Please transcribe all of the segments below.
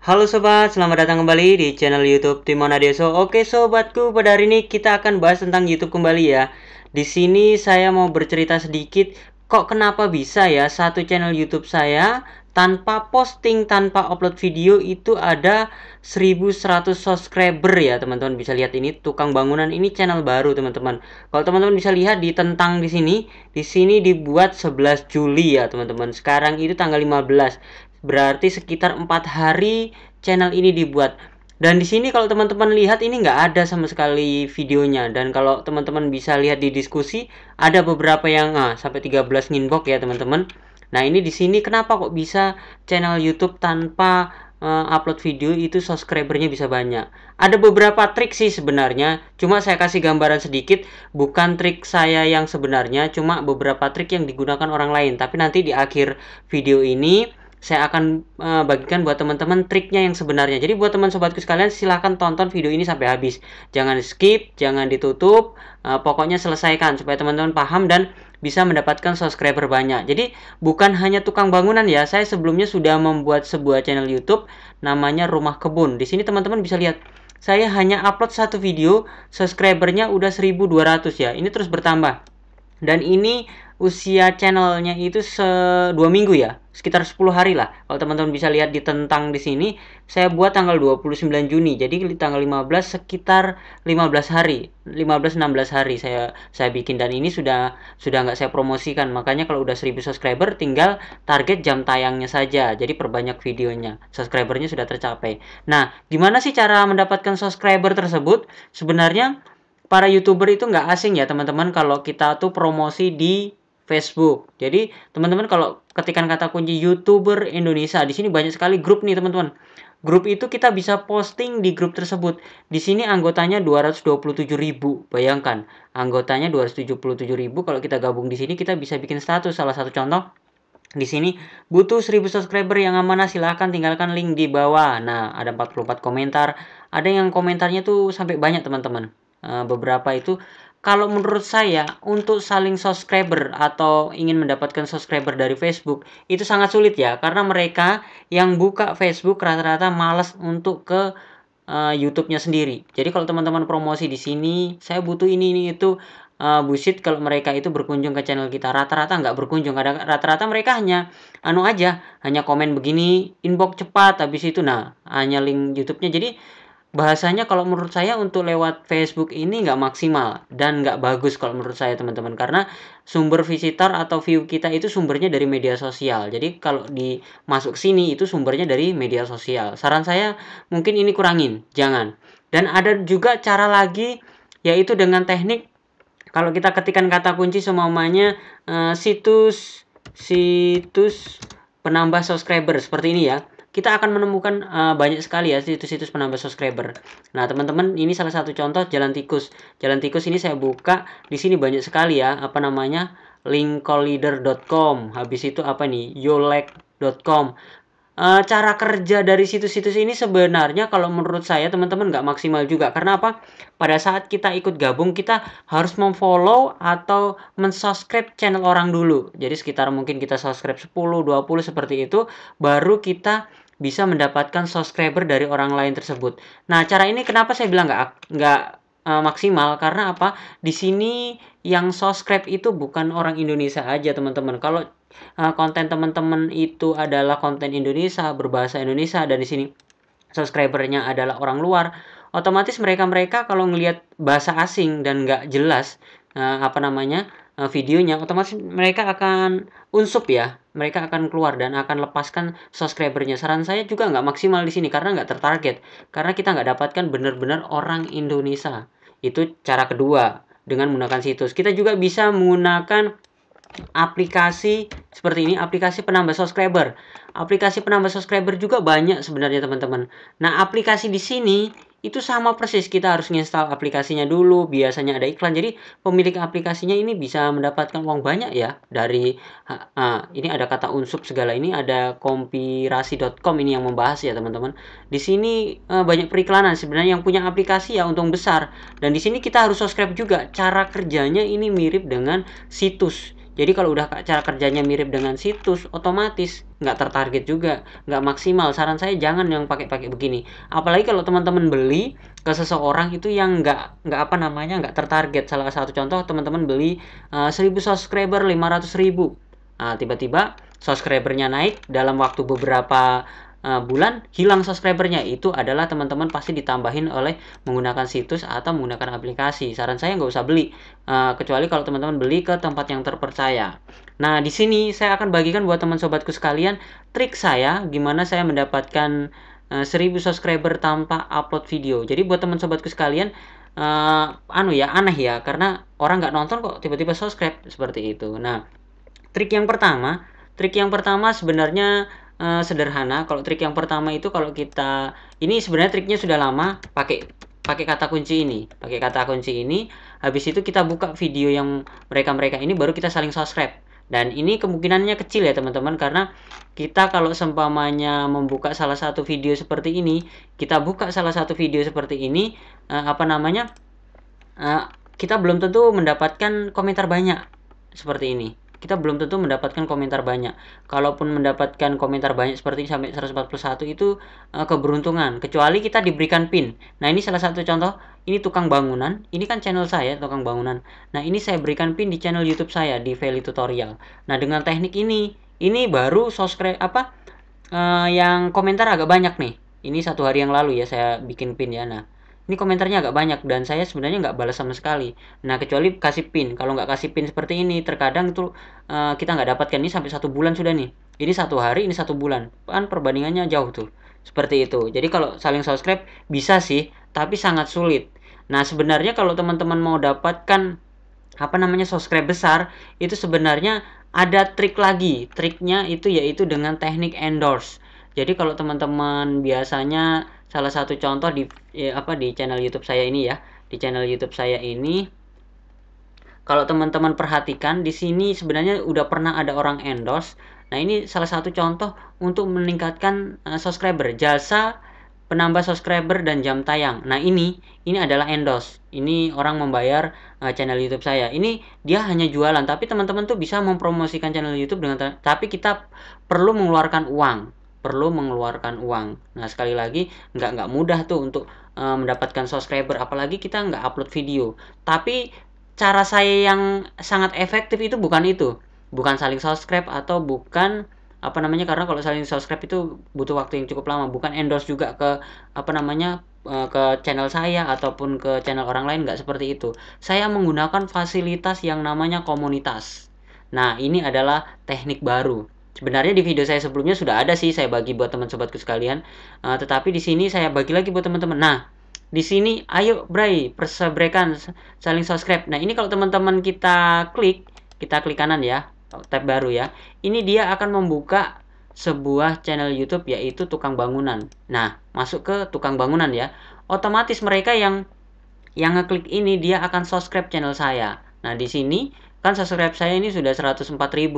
Halo sobat, selamat datang kembali di channel YouTube Timon Adeso. Oke sobatku, pada hari ini kita akan bahas tentang YouTube kembali ya. Di sini saya mau bercerita sedikit, kok kenapa bisa ya satu channel YouTube saya tanpa posting, tanpa upload video itu ada 1100 subscriber ya teman-teman. Bisa lihat ini tukang bangunan, ini channel baru teman-teman. Kalau teman-teman bisa lihat di tentang di sini dibuat 11 Juli ya teman-teman. Sekarang itu tanggal 15. Berarti sekitar 4 hari channel ini dibuat. Dan di sini kalau teman-teman lihat ini nggak ada sama sekali videonya. Dan kalau teman-teman bisa lihat di diskusi ada beberapa yang sampai 13 nginbox ya teman-teman. Nah ini di sini kenapa kok bisa channel YouTube tanpa upload video itu subscribernya bisa banyak. Ada beberapa trik sih sebenarnya. Cuma saya kasih gambaran sedikit. Bukan trik saya yang sebenarnya. Cuma beberapa trik yang digunakan orang lain. Tapi nanti di akhir video ini saya akan bagikan buat teman-teman triknya yang sebenarnya. Jadi buat teman sobatku sekalian silahkan tonton video ini sampai habis. Jangan skip, jangan ditutup, pokoknya selesaikan supaya teman-teman paham dan bisa mendapatkan subscriber banyak. Jadi bukan hanya tukang bangunan ya, saya sebelumnya sudah membuat sebuah channel YouTube namanya Rumah Kebun. Di sini teman-teman bisa lihat saya hanya upload satu video, subscribernya udah 1200 ya. Ini terus bertambah. Dan ini usia channelnya itu 2 minggu ya, sekitar 10 hari lah. Kalau teman-teman bisa lihat di tentang di sini, saya buat tanggal 29 Juni. Jadi di tanggal 15 sekitar 15 hari, 15-16 hari saya bikin, dan ini sudah nggak saya promosikan. Makanya kalau udah 1000 subscriber tinggal target jam tayangnya saja. Jadi perbanyak videonya. Subscribernya sudah tercapai. Nah, gimana sih cara mendapatkan subscriber tersebut? Sebenarnya para YouTuber itu nggak asing ya teman-teman kalau kita tuh promosi di Facebook. Jadi teman-teman kalau ketikan kata kunci YouTuber Indonesia, di sini banyak sekali grup nih teman-teman. Grup itu kita bisa posting di grup tersebut. Di sini anggotanya 227.000. Bayangkan, anggotanya 277.000. Kalau kita gabung di sini kita bisa bikin status. Salah satu contoh di sini butuh 1000 subscriber yang amanah, silahkan tinggalkan link di bawah. Nah, ada 44 komentar. Ada yang komentarnya tuh sampai banyak teman-teman. Beberapa itu kalau menurut saya untuk saling subscriber atau ingin mendapatkan subscriber dari Facebook itu sangat sulit ya, karena mereka yang buka Facebook rata-rata malas untuk ke YouTube-nya sendiri. Jadi kalau teman-teman promosi di sini, saya butuh ini itu, bullshit kalau mereka itu berkunjung ke channel kita. Rata-rata nggak berkunjung. Kadang rata-rata mereka hanya hanya komen begini, inbox cepat, habis itu hanya link YouTube-nya. Jadi bahasanya kalau menurut saya untuk lewat Facebook ini nggak maksimal dan nggak bagus kalau menurut saya teman-teman, karena sumber visitor atau view kita itu sumbernya dari media sosial. Jadi kalau dimasuk sini itu sumbernya dari media sosial. Saran saya mungkin ini kurangin, jangan. Dan ada juga cara lagi, yaitu dengan teknik kalau kita ketikkan kata kunci semuanya situs penambah subscriber seperti ini ya, kita akan menemukan banyak sekali ya situs-situs penambah subscriber. Nah, teman-teman, ini salah satu contoh Jalan Tikus. Jalan Tikus ini saya buka, di sini banyak sekali ya, linkcollider.com. Habis itu yolek.com. Cara kerja dari situs-situs ini sebenarnya kalau menurut saya teman-teman nggak maksimal juga. Karena apa? Pada saat kita ikut gabung, kita harus memfollow atau mensubscribe channel orang dulu. Jadi sekitar mungkin kita subscribe 10, 20 seperti itu, baru kita bisa mendapatkan subscriber dari orang lain tersebut. Nah, cara ini kenapa saya bilang nggak maksimal, karena apa? Di sini yang subscribe itu bukan orang Indonesia aja teman-teman. Kalau konten teman-teman itu adalah konten Indonesia, berbahasa Indonesia, dan di sini subscribernya adalah orang luar, otomatis mereka kalau ngelihat bahasa asing dan nggak jelas videonya, otomatis mereka akan unsup ya, mereka akan keluar dan akan lepaskan subscribernya. Saran saya juga nggak maksimal di sini karena nggak tertarget, karena kita nggak dapatkan benar-benar orang Indonesia. Itu cara kedua dengan menggunakan situs. Kita juga bisa menggunakan aplikasi seperti ini, aplikasi penambah subscriber. Aplikasi penambah subscriber juga banyak sebenarnya teman-teman. Nah, aplikasi di sini itu sama persis, kita harus install aplikasinya dulu, biasanya ada iklan. Jadi pemilik aplikasinya ini bisa mendapatkan uang banyak ya dari ini ada kata unsup segala, ini ada kompirasi.com ini yang membahas ya teman-teman. Di sini banyak periklanan, sebenarnya yang punya aplikasi ya untung besar. Dan di sini kita harus subscribe juga. Cara kerjanya ini mirip dengan situs. Jadi kalau udah cara kerjanya mirip dengan situs, otomatis nggak tertarget juga, nggak maksimal. Saran saya jangan yang pakai begini. Apalagi kalau teman-teman beli ke seseorang itu yang nggak tertarget. Salah satu contoh, teman-teman beli 1000 subscriber 500.000. Nah, tiba-tiba subscribernya naik dalam waktu beberapa bulan, hilang subscribernya. Itu adalah teman-teman pasti ditambahin oleh menggunakan situs atau menggunakan aplikasi. Saran saya nggak usah beli, kecuali kalau teman-teman beli ke tempat yang terpercaya. Nah, di sini saya akan bagikan buat teman sobatku sekalian trik saya gimana saya mendapatkan 1000 subscriber tanpa upload video. Jadi buat teman sobatku sekalian, aneh ya, karena orang nggak nonton kok tiba-tiba subscribe seperti itu. Nah, trik yang pertama sebenarnya sederhana. Kalau trik yang pertama itu, kalau kita, ini sebenarnya triknya sudah lama, pakai kata kunci ini. Pakai kata kunci ini, habis itu kita buka video yang mereka ini, baru kita saling subscribe. Dan ini kemungkinannya kecil ya teman-teman, karena kita kalau seumpamanya membuka salah satu video seperti ini, kita belum tentu mendapatkan komentar banyak seperti ini. Kalaupun mendapatkan komentar banyak seperti ini sampai 141, itu keberuntungan, kecuali kita diberikan pin. Nah, ini salah satu contoh. Ini tukang bangunan, ini kan channel saya tukang bangunan. Nah, ini saya berikan pin di channel YouTube saya di Valley Tutorial. Nah, dengan teknik ini baru subscribe yang komentar agak banyak nih. Ini 1 hari yang lalu ya saya bikin pin ya. Nah, ini komentarnya agak banyak dan saya sebenarnya nggak balas sama sekali. Nah, kecuali kasih pin. Kalau nggak kasih pin seperti ini, terkadang itu kita nggak dapatkan. Ini sampai 1 bulan sudah nih. Ini 1 hari, ini 1 bulan. Kan perbandingannya jauh tuh. Seperti itu. Jadi kalau saling subscribe bisa sih, tapi sangat sulit. Nah, sebenarnya kalau teman-teman mau dapatkan subscribe besar, itu sebenarnya ada trik lagi. Triknya itu yaitu dengan teknik endorse. Jadi kalau teman-teman biasanya, salah satu contoh di channel YouTube saya ini ya. Di channel YouTube saya ini, kalau teman-teman perhatikan di sini sebenarnya udah pernah ada orang endorse. Nah, ini salah satu contoh untuk meningkatkan subscriber, jasa penambah subscriber dan jam tayang. Nah, ini adalah endorse. Ini orang membayar channel YouTube saya. Ini dia hanya jualan, tapi teman-teman tuh bisa mempromosikan channel YouTube tapi kita perlu mengeluarkan uang. Nah, sekali lagi nggak mudah tuh untuk mendapatkan subscriber, apalagi kita nggak upload video. Tapi cara saya yang sangat efektif itu bukan saling subscribe, atau bukan karena kalau saling subscribe itu butuh waktu yang cukup lama, bukan endorse juga ke ke channel saya ataupun ke channel orang lain, nggak seperti itu. Saya menggunakan fasilitas yang namanya komunitas. Nah, ini adalah teknik baru. Sebenarnya di video saya sebelumnya sudah ada sih, saya bagi buat teman sobatku sekalian. Tetapi di sini saya bagi lagi buat teman-teman. Nah, di sini ayo Bray, persebrekan saling subscribe. Nah, ini kalau teman-teman kita klik kanan ya, tab baru ya. Ini dia akan membuka sebuah channel YouTube yaitu tukang bangunan. Nah, masuk ke tukang bangunan ya. Otomatis mereka yang ngeklik ini dia akan subscribe channel saya. Nah, di sini kan subscribe saya ini sudah 104.000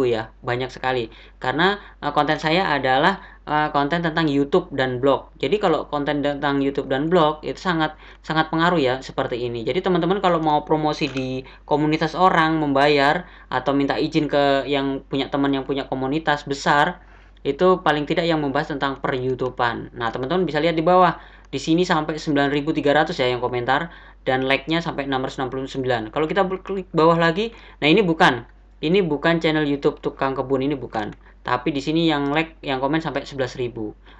ya, banyak sekali. Karena konten saya adalah konten tentang YouTube dan blog. Jadi kalau konten tentang YouTube dan blog itu sangat pengaruh ya seperti ini. Jadi teman-teman kalau mau promosi di komunitas orang, membayar atau minta izin ke yang punya teman yang punya komunitas besar, itu paling tidak yang membahas tentang per YouTubean. Nah, teman-teman bisa lihat di bawah. Di sini sampai 9.300 ya yang komentar, dan like-nya sampai 669. Kalau kita klik bawah lagi, nah ini bukan channel YouTube tukang kebun, ini bukan. Tapi di sini yang like, yang komen sampai 11.000.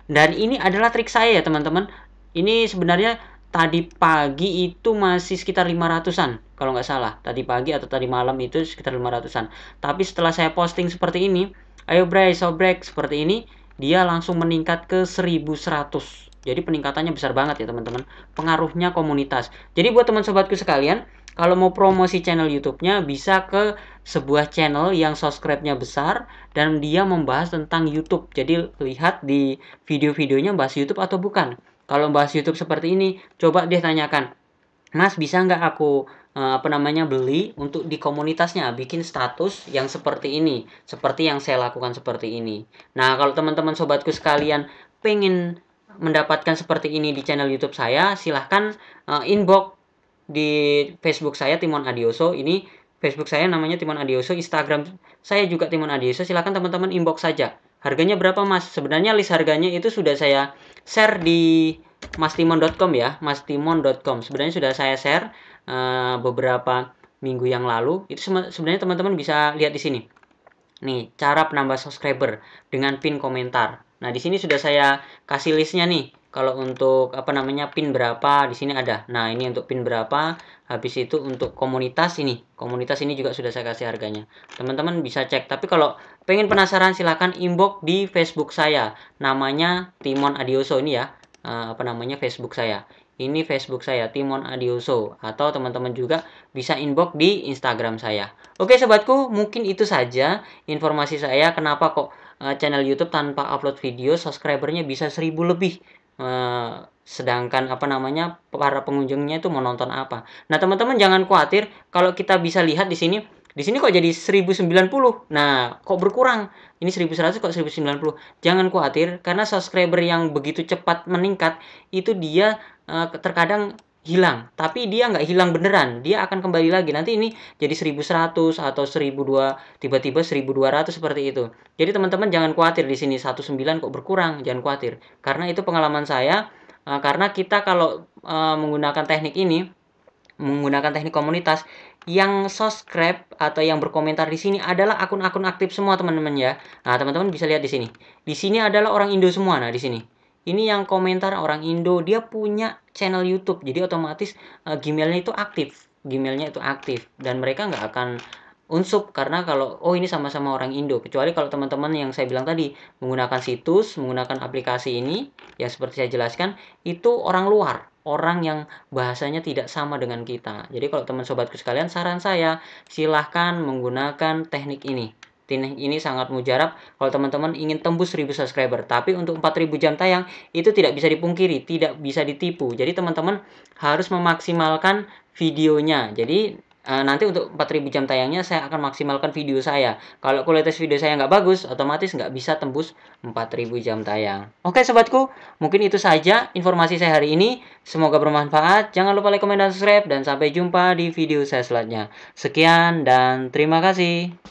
Dan ini adalah trik saya ya teman-teman. Ini sebenarnya tadi pagi itu masih sekitar 500-an kalau nggak salah. Tadi pagi atau tadi malam itu sekitar 500-an. Tapi setelah saya posting seperti ini, ayo Bray, sobrek seperti ini, dia langsung meningkat ke 1.100. Jadi peningkatannya besar banget ya teman-teman. Pengaruhnya komunitas. Jadi buat teman sobatku sekalian, kalau mau promosi channel YouTube-nya, bisa ke sebuah channel yang subscribe-nya besar dan dia membahas tentang YouTube. Jadi lihat di video-videonya bahas YouTube atau bukan. Kalau bahas YouTube seperti ini, coba dia tanyakan, Mas, bisa nggak aku beli untuk di komunitasnya, bikin status yang seperti ini, seperti yang saya lakukan seperti ini. Nah, kalau teman-teman sobatku sekalian pengen mendapatkan seperti ini di channel YouTube saya, silahkan inbox di Facebook saya, Timon Adioso. Ini Facebook saya namanya Timon Adioso, Instagram saya juga Timon Adioso. Silakan teman-teman inbox saja. Harganya berapa Mas? Sebenarnya list harganya itu sudah saya share di mastimon.com ya, mastimon.com. Sebenarnya sudah saya share beberapa minggu yang lalu. Itu sebenarnya teman-teman bisa lihat di sini. Nih, cara penambah subscriber dengan pin komentar. Nah, di sini sudah saya kasih listnya nih. Kalau untuk pin berapa, di sini ada. Nah, ini untuk pin berapa. Habis itu untuk komunitas ini. Komunitas ini juga sudah saya kasih harganya. Teman-teman bisa cek. Tapi kalau pengen penasaran silahkan inbox di Facebook saya. Namanya Timon Adioso ini ya. Facebook saya. Ini Facebook saya, Timon Adioso. Atau teman-teman juga bisa inbox di Instagram saya. Oke sobatku, mungkin itu saja informasi saya kenapa kok channel YouTube tanpa upload video subscribernya bisa 1000 lebih. Sedangkan para pengunjungnya itu mau nonton apa. Nah, teman-teman jangan khawatir kalau kita bisa lihat di sini. Di sini kok jadi 1090. Nah, kok berkurang? Ini 1100 kok 1090. Jangan khawatir karena subscriber yang begitu cepat meningkat itu dia terkadang hilang, tapi dia nggak hilang beneran, dia akan kembali lagi. Nanti ini jadi 1100 atau 1200, tiba-tiba 1200 seperti itu. Jadi teman-teman jangan khawatir di sini 19 kok berkurang, jangan khawatir. Karena itu pengalaman saya, karena kita kalau menggunakan teknik ini, menggunakan teknik komunitas, yang subscribe atau yang berkomentar di sini adalah akun-akun aktif semua teman-teman ya. Nah, teman-teman bisa lihat di sini. Di sini adalah orang Indo semua. Nah, di sini. Ini yang komentar orang Indo, dia punya channel YouTube. Jadi otomatis Gmailnya itu aktif. Gmailnya itu aktif dan mereka nggak akan unsub karena kalau ini sama-sama orang Indo. Kecuali kalau teman-teman yang saya bilang tadi menggunakan situs, menggunakan aplikasi ini yang seperti saya jelaskan, itu orang luar, orang yang bahasanya tidak sama dengan kita. Jadi kalau teman sobatku sekalian, saran saya silahkan menggunakan teknik ini. Teknik ini sangat mujarab kalau teman-teman ingin tembus 1000 subscriber. Tapi untuk 4000 jam tayang itu tidak bisa dipungkiri, tidak bisa ditipu. Jadi teman-teman harus memaksimalkan videonya. Jadi nanti untuk 4000 jam tayangnya saya akan maksimalkan video saya. Kalau kualitas video saya nggak bagus, otomatis nggak bisa tembus 4000 jam tayang. Oke sobatku, mungkin itu saja informasi saya hari ini. Semoga bermanfaat. Jangan lupa like, komen, dan subscribe. Dan sampai jumpa di video saya selanjutnya. Sekian dan terima kasih.